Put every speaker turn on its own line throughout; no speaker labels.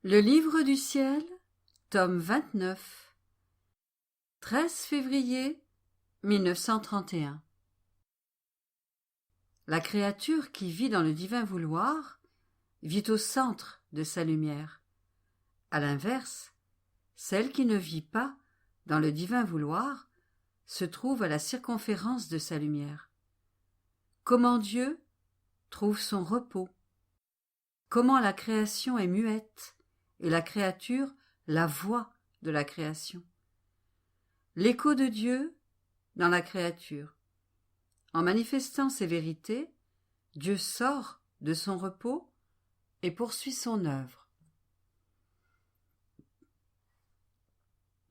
Le livre du ciel, tome 29, 13 février 1931. La créature qui vit dans le divin vouloir vit au centre de sa lumière. À l'inverse, celle qui ne vit pas dans le divin vouloir se trouve à la circonférence de sa lumière. Comment Dieu trouve son repos? Comment la création est muette et la créature la voix de la création? L'écho de Dieu dans la créature. En manifestant ces vérités, Dieu sort de son repos et poursuit son œuvre.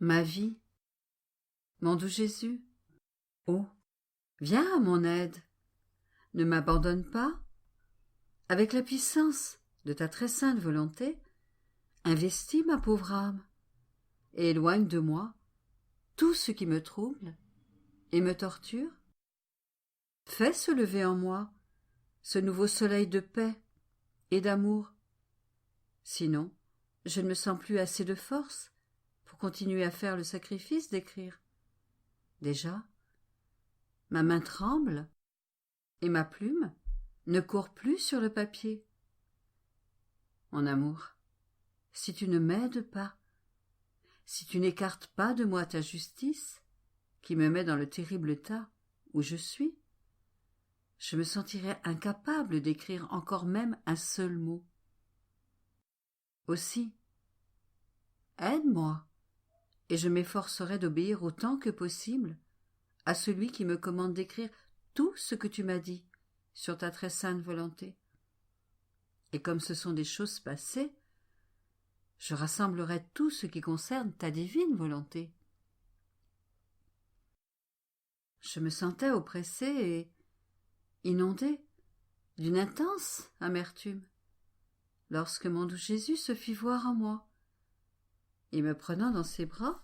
Ma vie, mon doux Jésus, oh, viens à mon aide, ne m'abandonne pas. Avec la puissance de ta très sainte volonté, investis ma pauvre âme et éloigne de moi tout ce qui me trouble et me torture. Fais se lever en moi ce nouveau soleil de paix et d'amour. Sinon, je ne me sens plus assez de force pour continuer à faire le sacrifice d'écrire. Déjà, ma main tremble et ma plume ne court plus sur le papier. Mon amour, si tu ne m'aides pas, si tu n'écartes pas de moi ta justice, qui me met dans le terrible état où je suis, je me sentirais incapable d'écrire encore même un seul mot. Aussi, aide-moi, et je m'efforcerai d'obéir autant que possible à celui qui me commande d'écrire tout ce que tu m'as dit sur ta très sainte volonté. Et comme ce sont des choses passées, je rassemblerai tout ce qui concerne ta divine volonté. Je me sentais oppressée et inondée d'une intense amertume lorsque mon doux Jésus se fit voir en moi, et me prenant dans ses bras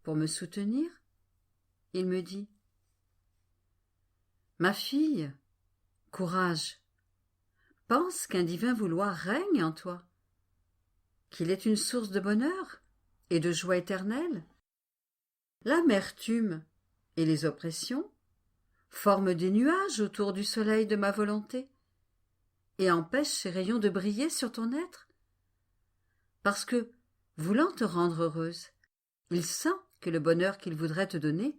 pour me soutenir, il me dit: « Ma fille, courage, pense qu'un divin vouloir règne en toi, qu'il est une source de bonheur et de joie éternelle. L'amertume et les oppressions forment des nuages autour du soleil de ma volonté et empêchent ces rayons de briller sur ton être, parce que, voulant te rendre heureuse, il sent que le bonheur qu'il voudrait te donner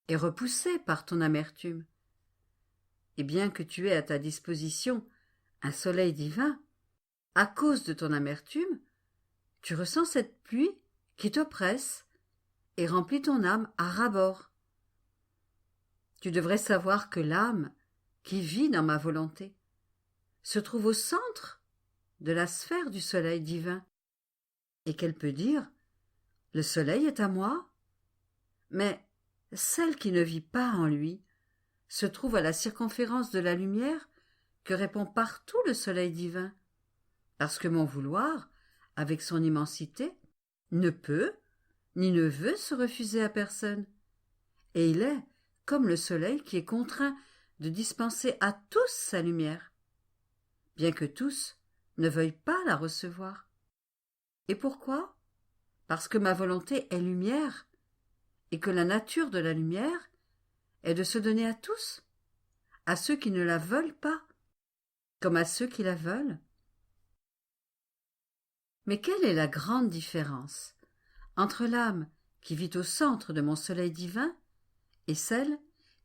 est repoussé par ton amertume. Et bien que tu aies à ta disposition un soleil divin, à cause de ton amertume, tu ressens cette pluie qui t'oppresse et remplit ton âme à ras-bord. Tu devrais savoir que l'âme qui vit dans ma volonté se trouve au centre de la sphère du soleil divin, et qu'elle peut dire: « Le soleil est à moi », mais celle qui ne vit pas en lui se trouve à la circonférence de la lumière que répond partout le soleil divin, parce que mon vouloir, avec son immensité, ne peut ni ne veut se refuser à personne, et il est comme le soleil qui est contraint de dispenser à tous sa lumière, bien que tous ne veuillent pas la recevoir. Et pourquoi? Parce que ma volonté est lumière, et que la nature de la lumière est de se donner à tous, à ceux qui ne la veulent pas, comme à ceux qui la veulent. Mais quelle est la grande différence entre l'âme qui vit au centre de mon soleil divin et celle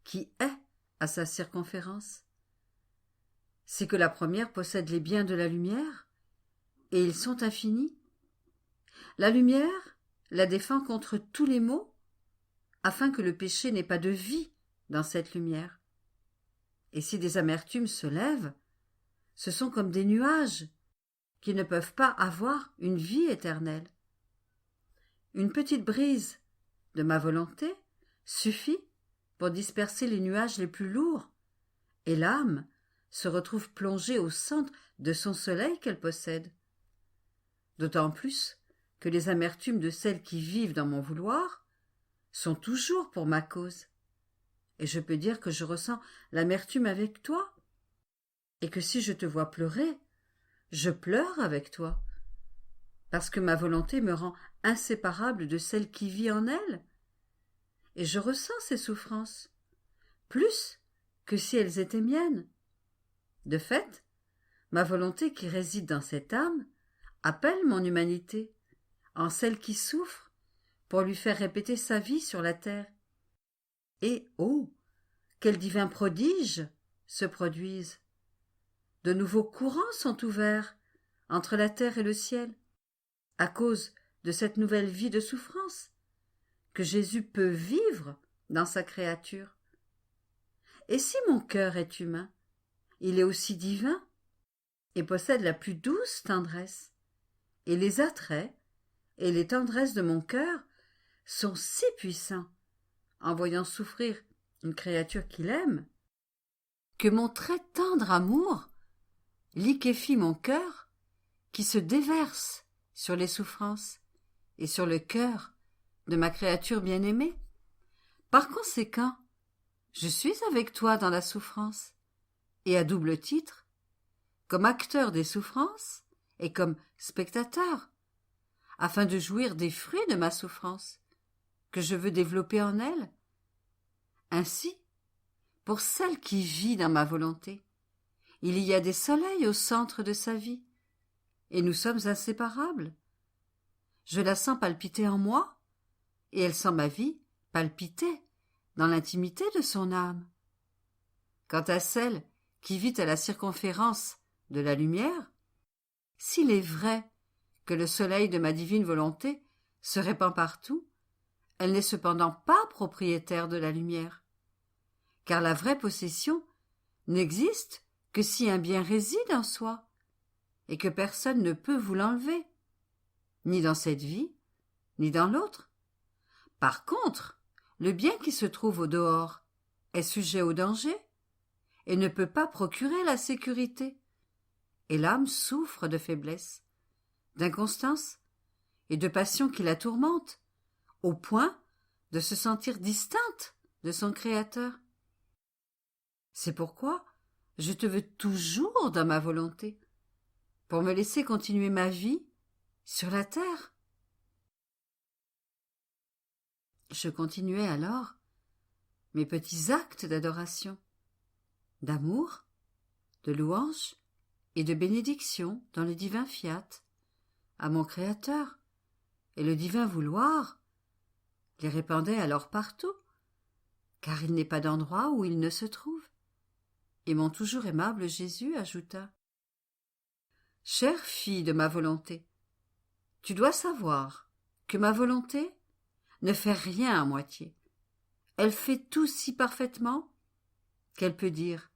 qui est à sa circonférence? C'est que la première possède les biens de la lumière, et ils sont infinis. La lumière la défend contre tous les maux, afin que le péché n'ait pas de vie dans cette lumière. Et si des amertumes se lèvent, ce sont comme des nuages qui ne peuvent pas avoir une vie éternelle. Une petite brise de ma volonté suffit pour disperser les nuages les plus lourds, et l'âme se retrouve plongée au centre de son soleil qu'elle possède. D'autant plus que les amertumes de celles qui vivent dans mon vouloir sont toujours pour ma cause. Et je peux dire que je ressens l'amertume avec toi, et que si je te vois pleurer, je pleure avec toi. parce que ma volonté me rend inséparable de celle qui vit en elle, et je ressens ses souffrances, plus que si elles étaient miennes. De fait, ma volonté qui réside dans cette âme appelle mon humanité, en celle qui souffre, pour lui faire répéter sa vie sur la terre. Et, oh, quels divins prodiges se produisent! De nouveaux courants sont ouverts entre la terre et le ciel, à cause de cette nouvelle vie de souffrance que Jésus peut vivre dans sa créature. Et si mon cœur est humain, il est aussi divin et possède la plus douce tendresse, et les attraits et les tendresses de mon cœur sont si puissants en voyant souffrir une créature qu'il aime, que mon très tendre amour liquéfie mon cœur qui se déverse sur les souffrances et sur le cœur de ma créature bien-aimée. Par conséquent, je suis avec toi dans la souffrance, et à double titre, comme acteur des souffrances et comme spectateur, afin de jouir des fruits de ma souffrance, que je veux développer en elle. Ainsi, pour celle qui vit dans ma volonté, il y a des soleils au centre de sa vie, et nous sommes inséparables. Je la sens palpiter en moi, et elle sent ma vie palpiter dans l'intimité de son âme. Quant à celle qui vit à la circonférence de la lumière, s'il est vrai que le soleil de ma divine volonté se répand partout, elle n'est cependant pas propriétaire de la lumière, car la vraie possession n'existe que si un bien réside en soi, et que personne ne peut vous l'enlever, ni dans cette vie, ni dans l'autre. Par contre, le bien qui se trouve au dehors est sujet au danger, et ne peut pas procurer la sécurité, et l'âme souffre de faiblesse, d'inconstance et de passion qui la tourmentent, au point de se sentir distincte de son Créateur. C'est pourquoi je te veux toujours dans ma volonté, pour me laisser continuer ma vie sur la terre. Je continuais alors mes petits actes d'adoration, d'amour, de louange et de bénédiction dans le divin fiat, à mon Créateur, et le divin vouloir les répandait alors partout, car il n'est pas d'endroit où il ne se trouve. Et mon toujours aimable Jésus ajouta: « Chère fille de ma volonté, tu dois savoir que ma volonté ne fait rien à moitié. Elle fait tout si parfaitement qu'elle peut dire: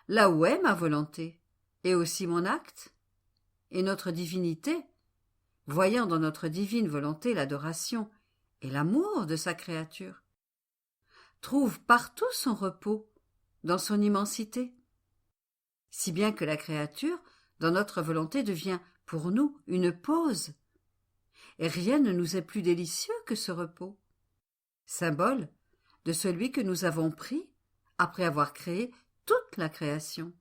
là où est ma volonté est aussi mon acte. Et notre divinité, voyant dans notre divine volonté l'adoration et l'amour de sa créature, trouve partout son repos dans son immensité, si bien que la créature, dans notre volonté, devient pour nous une pause, et rien ne nous est plus délicieux que ce repos, symbole de celui que nous avons pris après avoir créé toute la création.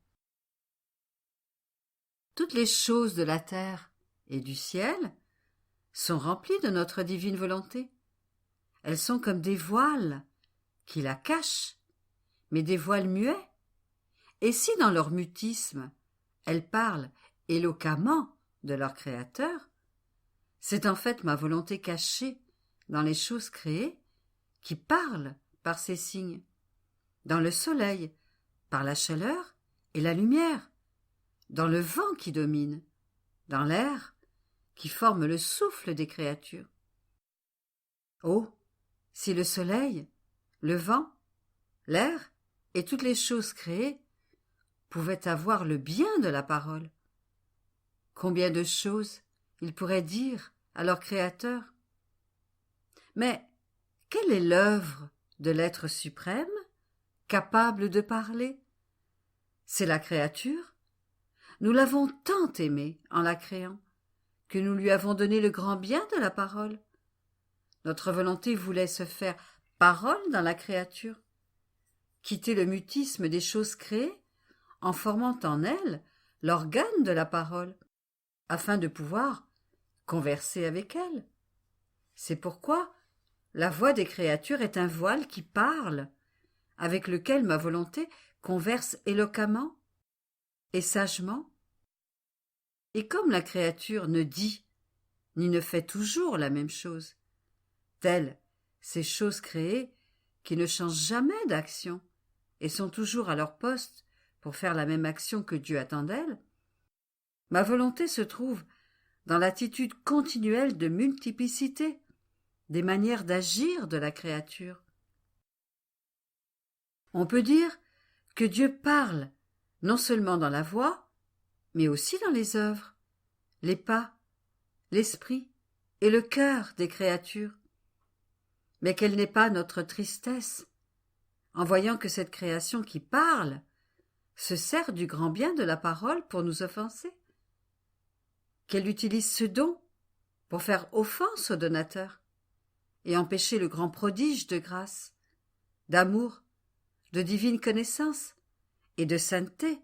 Toutes les choses de la terre et du ciel sont remplies de notre divine volonté. Elles sont comme des voiles qui la cachent, mais des voiles muets. Et si dans leur mutisme, elles parlent éloquemment de leur Créateur, c'est en fait ma volonté cachée dans les choses créées qui parle par ces signes, dans le soleil, par la chaleur et la lumière, dans le vent qui domine, dans l'air qui forme le souffle des créatures. Oh, si le soleil, le vent, l'air et toutes les choses créées pouvaient avoir le bien de la parole, combien de choses ils pourraient dire à leur Créateur. Mais quelle est l'œuvre de l'être suprême, capable de parler? C'est la créature. Nous l'avons tant aimée en la créant, que nous lui avons donné le grand bien de la parole. Notre volonté voulait se faire parole dans la créature, quitter le mutisme des choses créées, en formant en elle l'organe de la parole, afin de pouvoir converser avec elles. C'est pourquoi la voix des créatures est un voile qui parle, avec lequel ma volonté converse éloquemment et sagement. Et comme la créature ne dit ni ne fait toujours la même chose, telles ces choses créées qui ne changent jamais d'action et sont toujours à leur poste pour faire la même action que Dieu attend d'elles, ma volonté se trouve dans l'attitude continuelle de multiplicité des manières d'agir de la créature. On peut dire que Dieu parle non seulement dans la voix, mais aussi dans les œuvres, les pas, l'esprit et le cœur des créatures. Mais quelle n'est pas notre tristesse en voyant que cette création qui parle se sert du grand bien de la parole pour nous offenser, qu'elle utilise ce don pour faire offense au donateur et empêcher le grand prodige de grâce, d'amour, de divine connaissance et de sainteté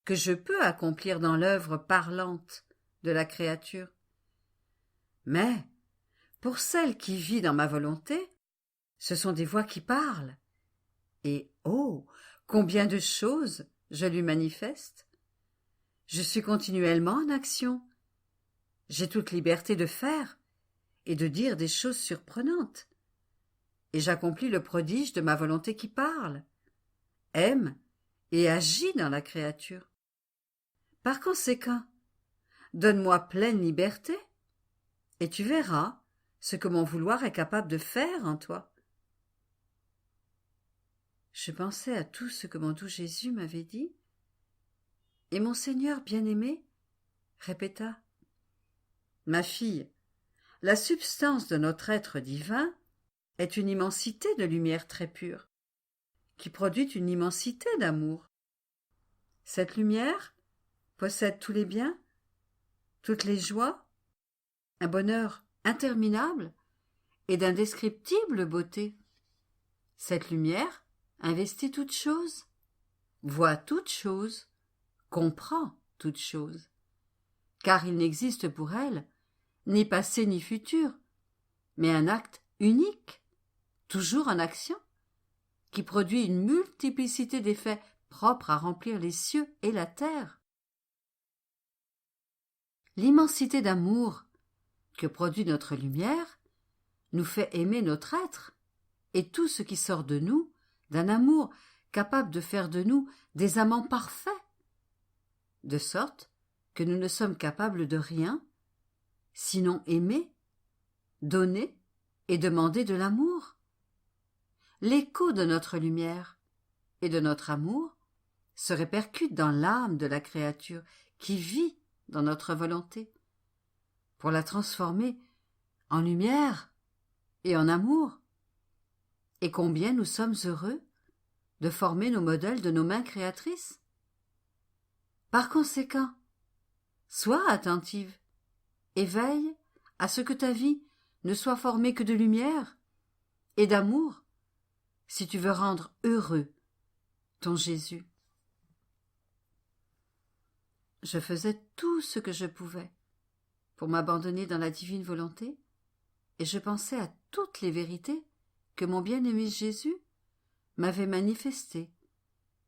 que je peux accomplir dans l'œuvre parlante de la créature. Mais, pour celle qui vit dans ma volonté, ce sont des voix qui parlent. Et oh, combien de choses je lui manifeste! Je suis continuellement en action. J'ai toute liberté de faire et de dire des choses surprenantes. Et j'accomplis le prodige de ma volonté qui parle, aime et agit dans la créature. Par conséquent, donne-moi pleine liberté, et tu verras ce que mon vouloir est capable de faire en toi. Je pensais à tout ce que mon doux Jésus m'avait dit, et mon Seigneur bien-aimé répéta : « Ma fille, la substance de notre être divin est une immensité de lumière très pure, qui produit une immensité d'amour. Cette lumière possède tous les biens, toutes les joies, un bonheur interminable et d'indescriptible beauté. Cette lumière investit toute chose, voit toute chose, comprend toute chose, car il n'existe pour elle ni passé ni futur, mais un acte unique, toujours en action, qui produit une multiplicité d'effets propres à remplir les cieux et la terre. L'immensité d'amour que produit notre lumière nous fait aimer notre être et tout ce qui sort de nous d'un amour capable de faire de nous des amants parfaits, de sorte que nous ne sommes capables de rien, sinon aimer, donner et demander de l'amour. L'écho de notre lumière et de notre amour se répercute dans l'âme de la créature qui vit dans notre volonté, pour la transformer en lumière et en amour. Et combien nous sommes heureux de former nos modèles de nos mains créatrices. Par conséquent, sois attentive et veille à ce que ta vie ne soit formée que de lumière et d'amour, si tu veux rendre heureux ton Jésus. Je faisais tout ce que je pouvais pour m'abandonner dans la divine volonté, et je pensais à toutes les vérités que mon bien-aimé Jésus m'avait manifestées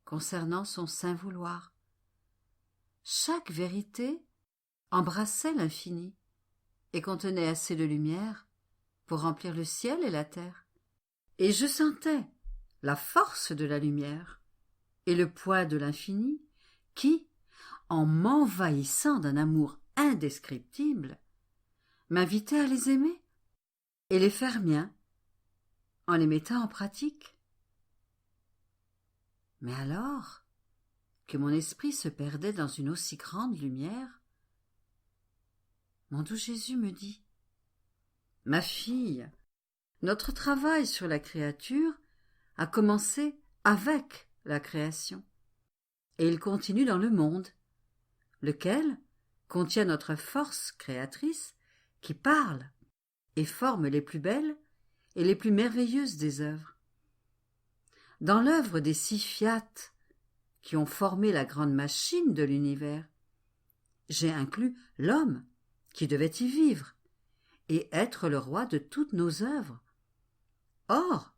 concernant son saint vouloir. Chaque vérité embrassait l'infini et contenait assez de lumière pour remplir le ciel et la terre. Et je sentais la force de la lumière et le poids de l'infini qui, en m'envahissant d'un amour indescriptible, m'invitait à les aimer et les faire miens en les mettant en pratique. Mais alors que mon esprit se perdait dans une aussi grande lumière, mon doux Jésus me dit : « Ma fille, notre travail sur la créature a commencé avec la création, et il continue dans le monde, lequel contient notre force créatrice qui parle et forme les plus belles et les plus merveilleuses des œuvres. Dans l'œuvre des 6 fiat qui ont formé la grande machine de l'univers, j'ai inclus l'homme qui devait y vivre et être le roi de toutes nos œuvres. Or,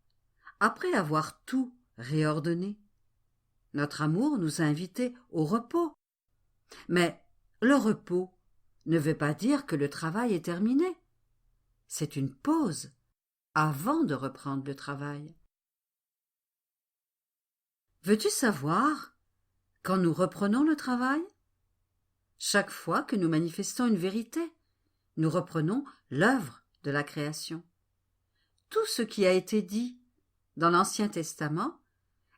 après avoir tout réordonné, notre amour nous a invités au repos. Mais le repos ne veut pas dire que le travail est terminé. C'est une pause avant de reprendre le travail. Veux-tu savoir quand nous reprenons le travail? Chaque fois que nous manifestons une vérité, nous reprenons l'œuvre de la création. Tout ce qui a été dit dans l'Ancien Testament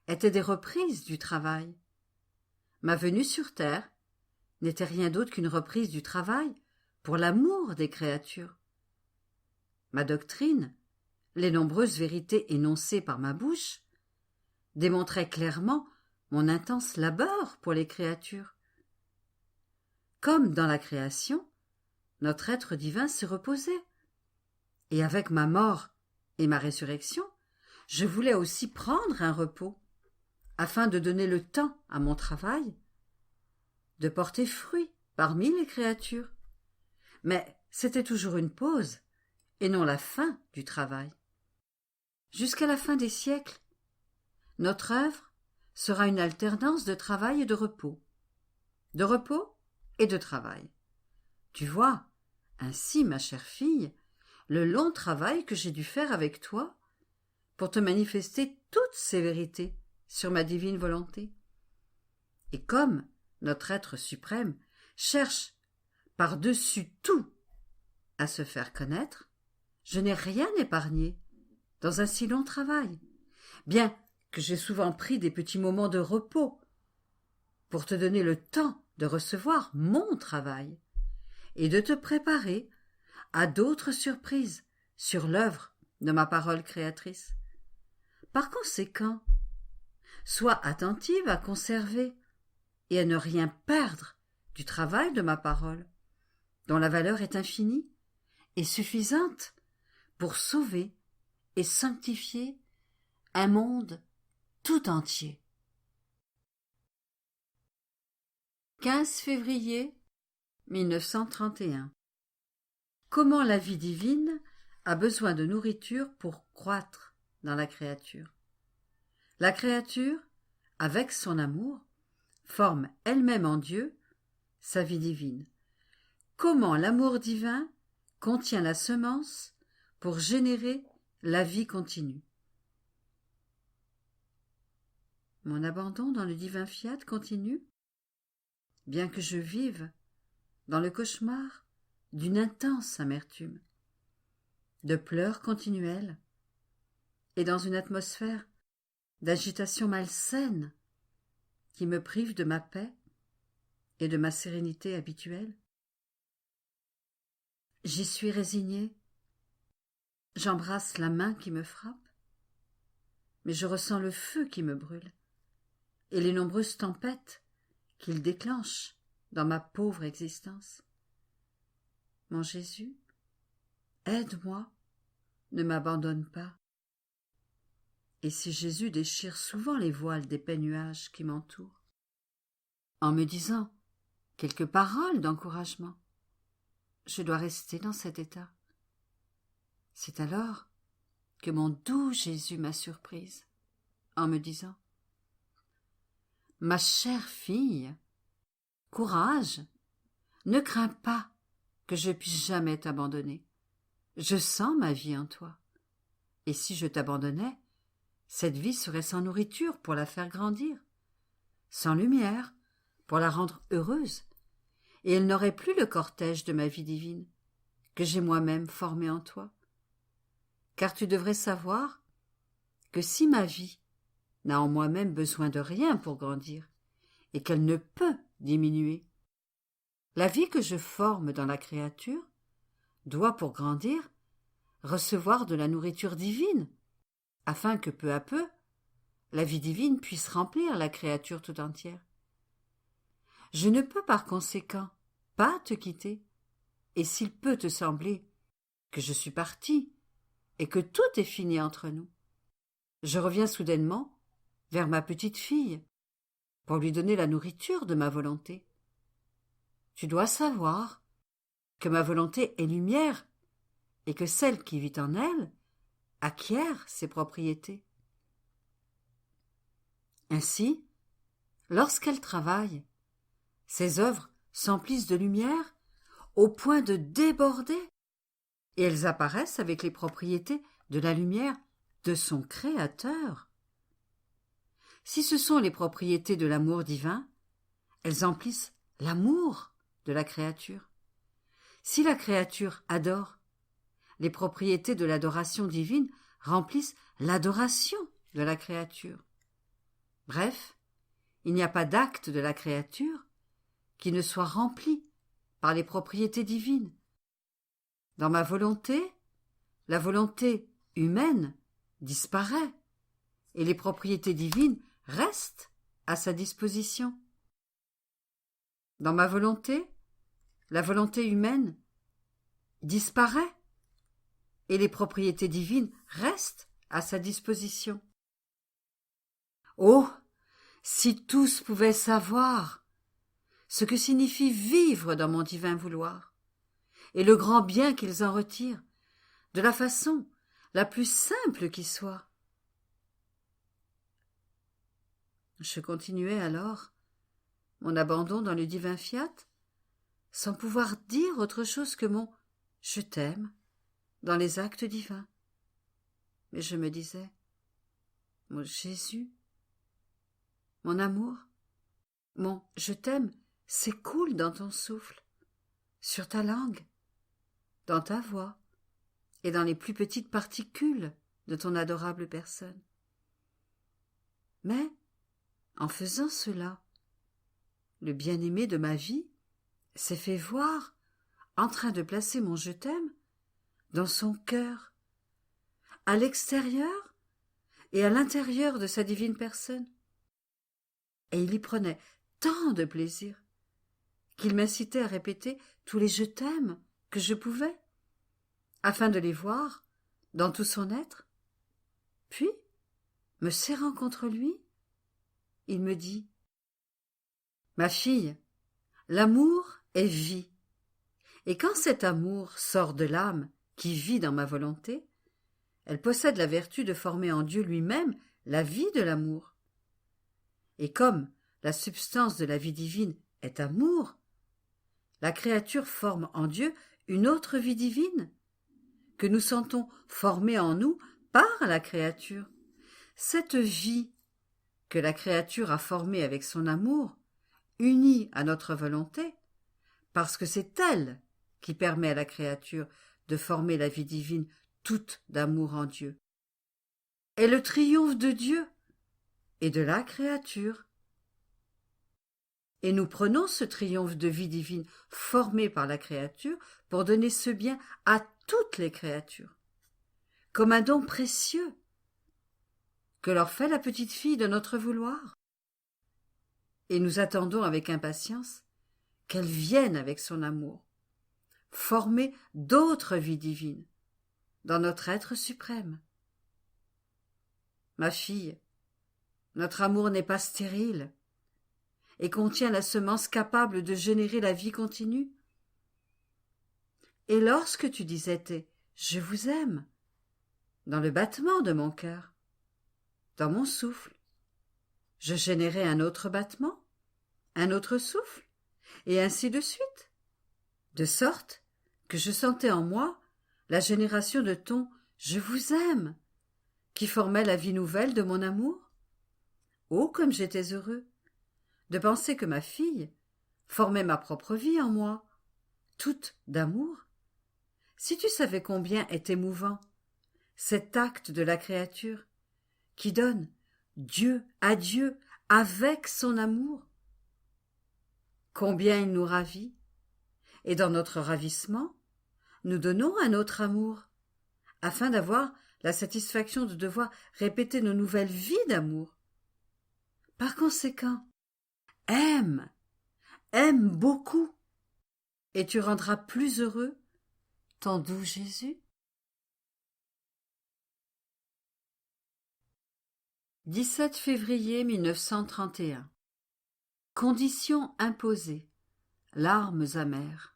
était des reprises du travail. Ma venue sur terre n'était rien d'autre qu'une reprise du travail pour l'amour des créatures. Ma doctrine, les nombreuses vérités énoncées par ma bouche, démontraient clairement mon intense labeur pour les créatures. Comme dans la création, notre être divin s'est reposé. Et avec ma mort et ma résurrection, je voulais aussi prendre un repos, afin de donner le temps à mon travail de porter fruit parmi les créatures. Mais c'était toujours une pause, et non la fin du travail. Jusqu'à la fin des siècles, notre œuvre sera une alternance de travail et de repos et de travail. Tu vois, ainsi, ma chère fille, le long travail que j'ai dû faire avec toi pour te manifester toutes ces vérités sur ma divine volonté. Et comme notre être suprême cherche par-dessus tout à se faire connaître, je n'ai rien épargné dans un si long travail, bien que j'ai souvent pris des petits moments de repos pour te donner le temps de recevoir mon travail et de te préparer à d'autres surprises sur l'œuvre de ma parole créatrice. Par conséquent, sois attentive à conserver et à ne rien perdre du travail de ma parole, dont la valeur est infinie et suffisante pour sauver et sanctifier un monde tout entier. 15 février 1931. Comment la vie divine a besoin de nourriture pour croître dans la créature. La créature, avec son amour, forme elle-même en Dieu sa vie divine. Comment l'amour divin contient la semence pour générer la vie continue. Mon abandon dans le divin fiat continue, bien que je vive dans le cauchemar d'une intense amertume, de pleurs continuels et dans une atmosphère d'agitation malsaine qui me prive de ma paix et de ma sérénité habituelle. J'y suis résignée, j'embrasse la main qui me frappe, mais je ressens le feu qui me brûle et les nombreuses tempêtes qu'il déclenche dans ma pauvre existence. Mon Jésus, aide-moi, ne m'abandonne pas. Et si Jésus déchire souvent les voiles d'épais nuages qui m'entourent, en me disant quelques paroles d'encouragement, je dois rester dans cet état. C'est alors que mon doux Jésus m'a surprise, en me disant « Ma chère fille, courage, ne crains pas que je puisse jamais t'abandonner. Je sens ma vie en toi. Et si je t'abandonnais, cette vie serait sans nourriture pour la faire grandir, sans lumière pour la rendre heureuse, et elle n'aurait plus le cortège de ma vie divine, que j'ai moi-même formée en toi. Car tu devrais savoir que si ma vie n'a en moi-même besoin de rien pour grandir, et qu'elle ne peut diminuer, la vie que je forme dans la créature doit, pour grandir, recevoir de la nourriture divine, afin que peu à peu, la vie divine puisse remplir la créature tout entière. Je ne peux par conséquent pas te quitter, et s'il peut te sembler que je suis partie et que tout est fini entre nous, je reviens soudainement vers ma petite fille pour lui donner la nourriture de ma volonté. Tu dois savoir que ma volonté est lumière et que celle qui vit en elle acquiert ses propriétés. Ainsi, lorsqu'elle travaille, ses œuvres s'emplissent de lumière au point de déborder, et elles apparaissent avec les propriétés de la lumière de son Créateur. Si ce sont les propriétés de l'amour divin, elles emplissent l'amour de la créature. Si la créature adore, les propriétés de l'adoration divine remplissent l'adoration de la créature. Bref, il n'y a pas d'acte de la créature qui ne soit rempli par les propriétés divines. Dans ma volonté, la volonté humaine disparaît et les propriétés divines restent à sa disposition. Dans ma volonté, la volonté humaine disparaît et les propriétés divines restent à sa disposition. Oh, si tous pouvaient savoir ce que signifie vivre dans mon divin vouloir, et le grand bien qu'ils en retirent, de la façon la plus simple qui soit. Je continuais alors mon abandon dans le divin fiat, sans pouvoir dire autre chose que mon « je t'aime » dans les actes divins. Mais je me disais « mon Jésus, mon amour, mon « je t'aime » s'écoule dans ton souffle, sur ta langue, dans ta voix et dans les plus petites particules de ton adorable personne. » Mais, en faisant cela, le bien-aimé de ma vie s'est fait voir en train de placer mon « je t'aime » dans son cœur, à l'extérieur et à l'intérieur de sa divine personne. Et il y prenait tant de plaisir qu'il m'incitait à répéter tous les « je t'aime » que je pouvais, afin de les voir dans tout son être. Puis, me serrant contre lui, il me dit « Ma fille, l'amour est vie, et quand cet amour sort de l'âme qui vit dans ma volonté, elle possède la vertu de former en Dieu lui-même la vie de l'amour. Et comme la substance de la vie divine est amour, la créature forme en Dieu une autre vie divine, que nous sentons formée en nous par la créature. Cette vie que la créature a formée avec son amour, unie à notre volonté, parce que c'est elle qui permet à la créature de former la vie divine toute d'amour en Dieu, est le triomphe de Dieu et de la créature. Et nous prenons ce triomphe de vie divine formé par la créature pour donner ce bien à toutes les créatures, comme un don précieux que leur fait la petite fille de notre vouloir. Et nous attendons avec impatience qu'elle vienne avec son amour, former d'autres vies divines dans notre être suprême. Ma fille, notre amour n'est pas stérile et contient la semence capable de générer la vie continue. Et lorsque tu disais tes « je vous aime » dans le battement de mon cœur, dans mon souffle, je générais un autre battement, un autre souffle, et ainsi de suite, de sorte que je sentais en moi la génération de ton « je vous aime » qui formait la vie nouvelle de mon amour. Oh, comme j'étais heureux de penser que ma fille formait ma propre vie en moi, toute d'amour. Si tu savais combien est émouvant cet acte de la créature qui donne Dieu à Dieu avec son amour, combien il nous ravit, et dans notre ravissement, nous donnons un autre amour, afin d'avoir la satisfaction de devoir répéter nos nouvelles vies d'amour. Par conséquent, aime beaucoup, et tu rendras plus heureux ton doux Jésus. 17 février 1931. Conditions imposées, larmes amères.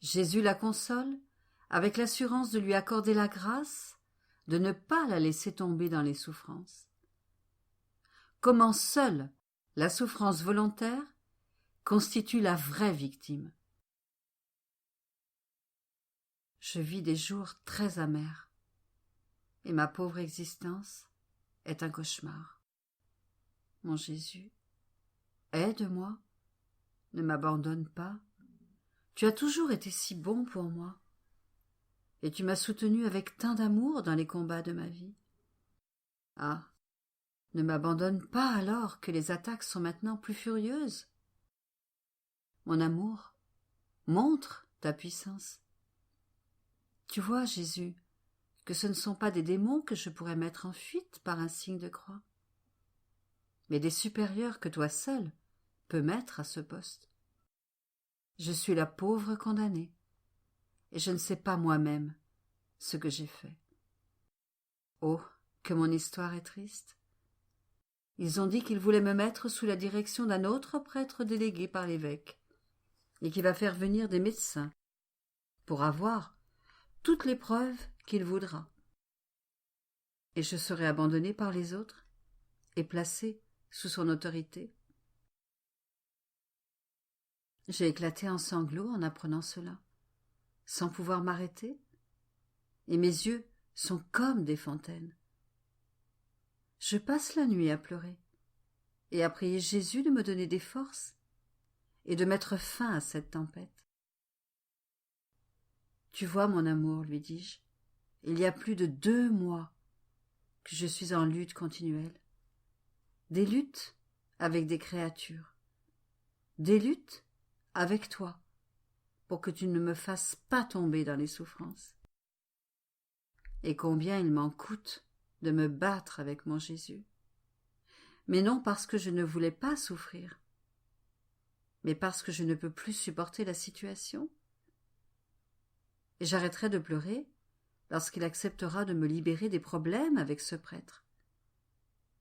Jésus la console, avec l'assurance de lui accorder la grâce de ne pas la laisser tomber dans les souffrances. Comment seule la souffrance volontaire constitue la vraie victime. Je vis des jours très amers, et ma pauvre existence est un cauchemar. Mon Jésus, aide-moi, ne m'abandonne pas. Tu as toujours été si bon pour moi, et tu m'as soutenu avec tant d'amour dans les combats de ma vie. Ah, ne m'abandonne pas alors que les attaques sont maintenant plus furieuses. Mon amour, montre ta puissance. Tu vois, Jésus, que ce ne sont pas des démons que je pourrais mettre en fuite par un signe de croix, mais des supérieurs que toi seul peux mettre à ce poste. Je suis la pauvre condamnée, et je ne sais pas moi-même ce que j'ai fait. Oh, que mon histoire est triste. Ils ont dit qu'ils voulaient me mettre sous la direction d'un autre prêtre délégué par l'évêque, et qui va faire venir des médecins pour avoir toutes les preuves qu'il voudra. Et je serai abandonnée par les autres et placée sous son autorité. J'ai éclaté en sanglots en apprenant cela, sans pouvoir m'arrêter, et mes yeux sont comme des fontaines. Je passe la nuit à pleurer et à prier Jésus de me donner des forces et de mettre fin à cette tempête. Tu vois, mon amour, lui dis-je, il y a plus de 2 mois que je suis en lutte continuelle. Des luttes avec des créatures, des luttes avec toi, pour que tu ne me fasses pas tomber dans les souffrances. Et combien il m'en coûte de me battre avec mon Jésus. Mais non parce que je ne voulais pas souffrir, mais parce que je ne peux plus supporter la situation. Et j'arrêterai de pleurer lorsqu'il acceptera de me libérer des problèmes avec ce prêtre,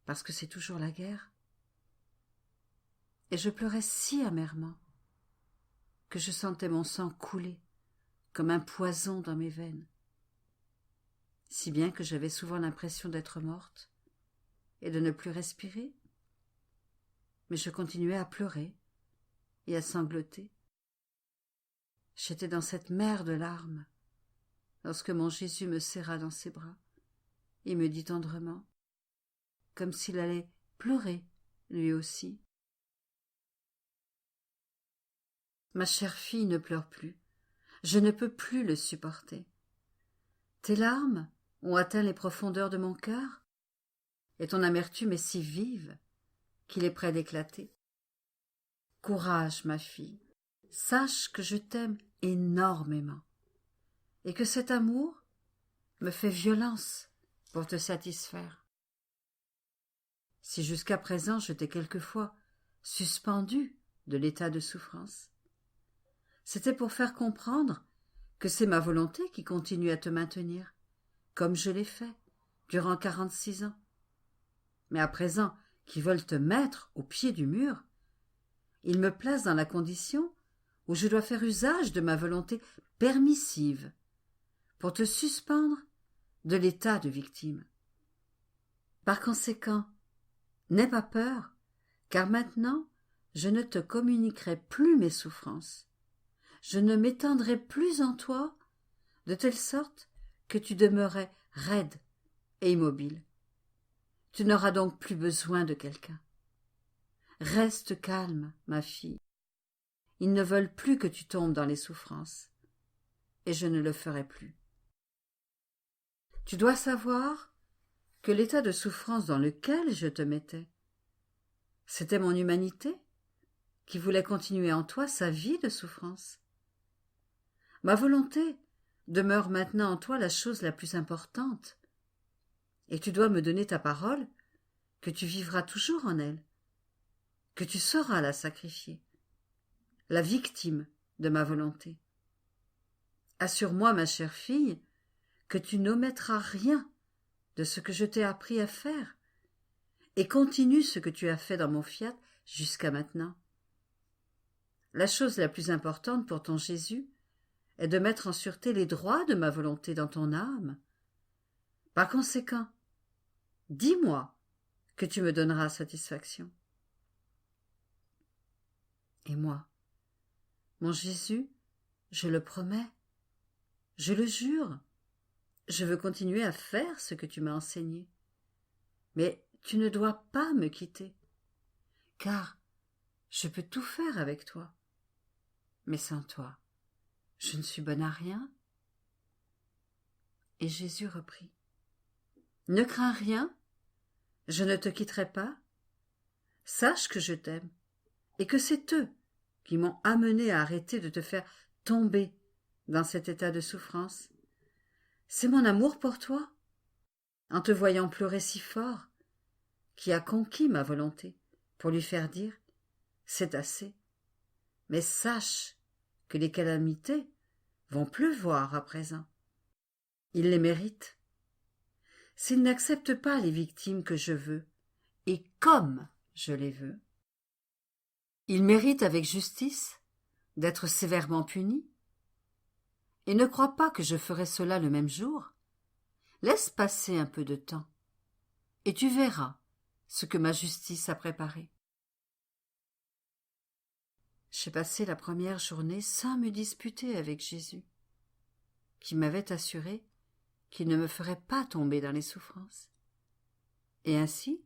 parce que c'est toujours la guerre. Et je pleurais si amèrement que je sentais mon sang couler comme un poison dans mes veines, si bien que j'avais souvent l'impression d'être morte et de ne plus respirer. Mais je continuais à pleurer et à sangloter. J'étais dans cette mer de larmes lorsque mon Jésus me serra dans ses bras et me dit tendrement, comme s'il allait pleurer lui aussi: Ma chère fille, ne pleure plus, je ne peux plus le supporter. Tes larmes ont atteint les profondeurs de mon cœur, et ton amertume est si vive qu'il est près d'éclater. Courage, ma fille, sache que je t'aime énormément, et que cet amour me fait violence pour te satisfaire. Si jusqu'à présent je t'ai quelquefois suspendu de l'état de souffrance, c'était pour faire comprendre que c'est ma volonté qui continue à te maintenir, comme je l'ai fait durant 46 ans. Mais à présent qu'ils veulent te mettre au pied du mur, ils me placent dans la condition où je dois faire usage de ma volonté permissive pour te suspendre de l'état de victime. Par conséquent, n'aie pas peur, car maintenant je ne te communiquerai plus mes souffrances. Je ne m'étendrai plus en toi, de telle sorte que tu demeurais raide et immobile. Tu n'auras donc plus besoin de quelqu'un. Reste calme, ma fille. Ils ne veulent plus que tu tombes dans les souffrances, et je ne le ferai plus. Tu dois savoir que l'état de souffrance dans lequel je te mettais, c'était mon humanité qui voulait continuer en toi sa vie de souffrance. Ma volonté demeure maintenant en toi la chose la plus importante, et tu dois me donner ta parole que tu vivras toujours en elle, que tu sauras la sacrifier, la victime de ma volonté. Assure-moi, ma chère fille, que tu n'omettras rien de ce que je t'ai appris à faire, et continue ce que tu as fait dans mon fiat jusqu'à maintenant. La chose la plus importante pour ton Jésus est de mettre en sûreté les droits de ma volonté dans ton âme. Par conséquent, dis-moi que tu me donneras satisfaction. Et moi, mon Jésus, je le promets, je le jure, je veux continuer à faire ce que tu m'as enseigné. Mais tu ne dois pas me quitter, car je peux tout faire avec toi. Mais sans toi, je ne suis bonne à rien. Et Jésus reprit. Ne crains rien, je ne te quitterai pas. Sache que je t'aime, et que c'est eux qui m'ont amené à arrêter de te faire tomber dans cet état de souffrance. C'est mon amour pour toi, en te voyant pleurer si fort, qui a conquis ma volonté pour lui faire dire « c'est assez ». Mais sache que les calamités vont pleuvoir à présent. Il les mérite. S'il n'accepte pas les victimes que je veux, et comme je les veux, il mérite avec justice d'être sévèrement puni. Et ne crois pas que je ferai cela le même jour. Laisse passer un peu de temps, et tu verras ce que ma justice a préparé. J'ai passé la première journée sans me disputer avec Jésus, qui m'avait assuré qu'il ne me ferait pas tomber dans les souffrances. Et ainsi,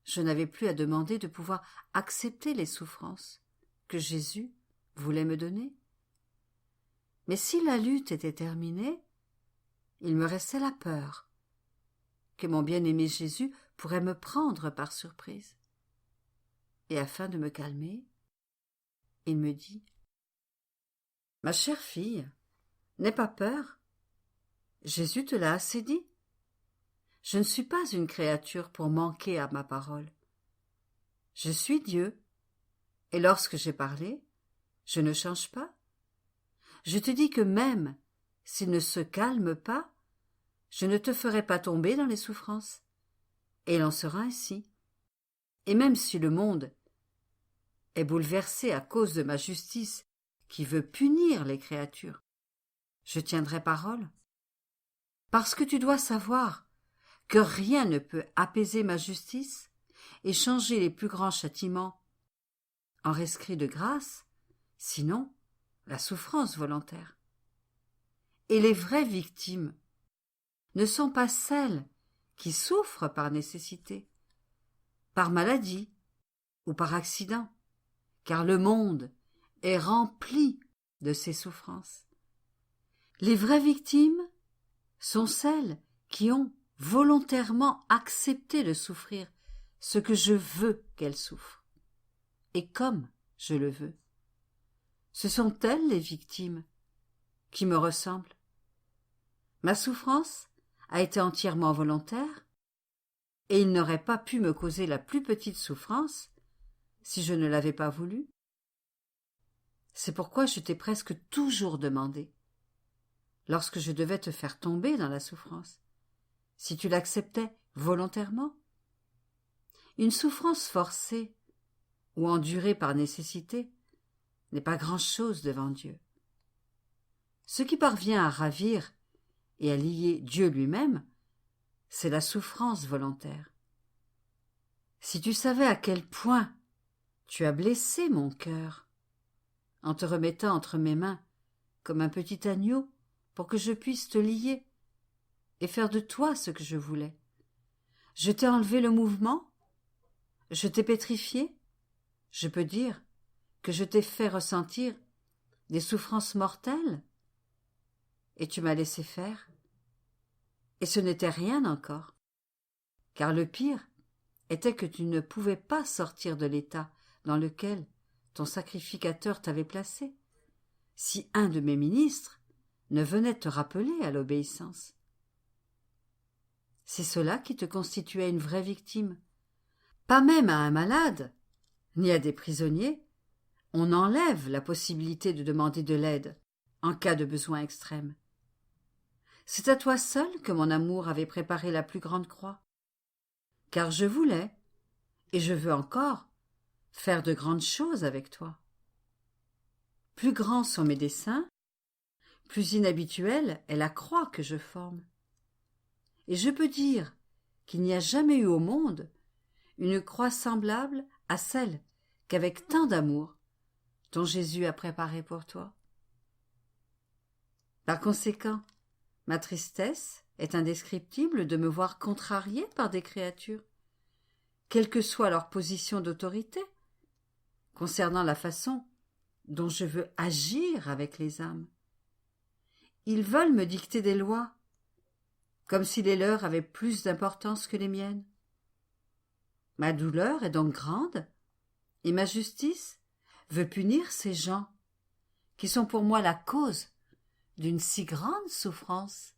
je n'avais plus à demander de pouvoir accepter les souffrances que Jésus voulait me donner. Mais si la lutte était terminée, il me restait la peur que mon bien-aimé Jésus pourrait me prendre par surprise. Et afin de me calmer, il me dit « Ma chère fille, n'aie pas peur. Jésus te l'a assez dit. Je ne suis pas une créature pour manquer à ma parole. Je suis Dieu, et lorsque j'ai parlé, je ne change pas. Je te dis que même s'il ne se calme pas, je ne te ferai pas tomber dans les souffrances. Et il en sera ainsi. Et même si le monde est bouleversé à cause de ma justice qui veut punir les créatures, je tiendrai parole. Parce que tu dois savoir que rien ne peut apaiser ma justice et changer les plus grands châtiments en rescrit de grâce, sinon la souffrance volontaire. Et les vraies victimes ne sont pas celles qui souffrent par nécessité, par maladie ou par accident, car le monde est rempli de ces souffrances. Les vraies victimes sont celles qui ont volontairement accepté de souffrir ce que je veux qu'elles souffrent, et comme je le veux. Ce sont elles les victimes qui me ressemblent. Ma souffrance a été entièrement volontaire, et il n'aurait pas pu me causer la plus petite souffrance si je ne l'avais pas voulu. C'est pourquoi je t'ai presque toujours demandé, lorsque je devais te faire tomber dans la souffrance, si tu l'acceptais volontairement. Une souffrance forcée ou endurée par nécessité n'est pas grand-chose devant Dieu. Ce qui parvient à ravir et à lier Dieu lui-même, c'est la souffrance volontaire. Si tu savais à quel point tu as blessé mon cœur en te remettant entre mes mains comme un petit agneau pour que je puisse te lier et faire de toi ce que je voulais. Je t'ai enlevé le mouvement, je t'ai pétrifié, je peux dire que je t'ai fait ressentir des souffrances mortelles, et tu m'as laissé faire. Et ce n'était rien encore, car le pire était que tu ne pouvais pas sortir de l'état dans lequel ton sacrificateur t'avait placé, si un de mes ministres ne venait te rappeler à l'obéissance. C'est cela qui te constituait une vraie victime. Pas même à un malade, ni à des prisonniers, on enlève la possibilité de demander de l'aide en cas de besoin extrême. C'est à toi seul que mon amour avait préparé la plus grande croix, car je voulais, et je veux encore, faire de grandes choses avec toi. Plus grands sont mes desseins, plus inhabituelle est la croix que je forme. Et je peux dire qu'il n'y a jamais eu au monde une croix semblable à celle qu'avec tant d'amour dont Jésus a préparée pour toi. Par conséquent, ma tristesse est indescriptible de me voir contrariée par des créatures, quelle que soit leur position d'autorité, concernant la façon dont je veux agir avec les âmes. Ils veulent me dicter des lois, comme si les leurs avaient plus d'importance que les miennes. Ma douleur est donc grande, et ma justice veut punir ces gens qui sont pour moi la cause d'une si grande souffrance.